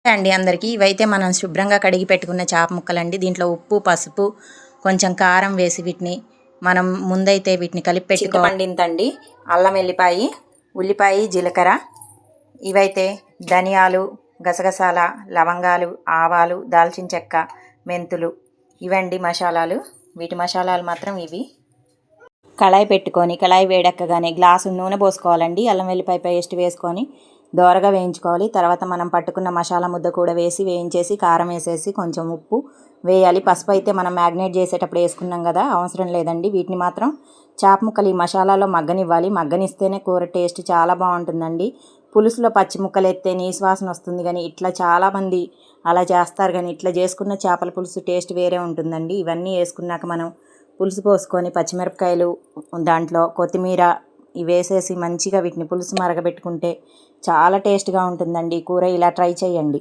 అండి అందరికీ ఇవైతే మనం శుభ్రంగా కడిగి పెట్టుకున్న చేప ముక్కలండి. దీంట్లో ఉప్పు, పసుపు, కొంచెం కారం వేసి వీటిని మనం ముందైతే వీటిని కలిపి చింతపండింతండి, అల్లం వెల్లిపాయి, ఉల్లిపాయ, జీలకర్ర, ఇవైతే ధనియాలు, గసగసాల, లవంగాలు, ఆవాలు, దాల్చిన చెక్క, మెంతులు, ఇవండి మసాలాలు. వీటి మసాలాలు మాత్రం ఇవి. కళాయి పెట్టుకొని కళాయి వేడెక్కగానే గ్లాసు నూనె పోసుకోవాలండి. అల్లం వెల్లిపాయ పేస్ట్ వేసుకొని దోరగా వేయించుకోవాలి. తర్వాత మనం పట్టుకున్న మసాలా ముద్ద కూడా వేసి వేయించేసి కారం వేసేసి కొంచెం ఉప్పు వేయాలి. పసుపు అయితే మనం మ్యాగ్నేట్ చేసేటప్పుడు వేసుకున్నాం కదా, అవసరం లేదండి. వీటిని మాత్రం చేప ముక్కలు ఈ మసాలాలో మగ్గనివ్వాలి. మగ్గనిస్తేనే కూర టేస్ట్ చాలా బాగుంటుందండి. పులుసులో పచ్చి ముక్కలు ఎత్తే నీసువాసన వస్తుంది, కానీ ఇట్లా చాలామంది అలా చేస్తారు, కానీ ఇట్లా చేసుకున్న చేపల పులుసు టేస్ట్ వేరే ఉంటుందండి. ఇవన్నీ వేసుకున్నాక మనం పులుసు పోసుకొని పచ్చిమిరపకాయలు, దాంట్లో కొత్తిమీర ఇవి వేసేసి మంచిగా వీటిని పులుసు మరగబెట్టుకుంటే చాలా టేస్ట్గా ఉంటుందండి కూర. ఇలా ట్రై చేయండి.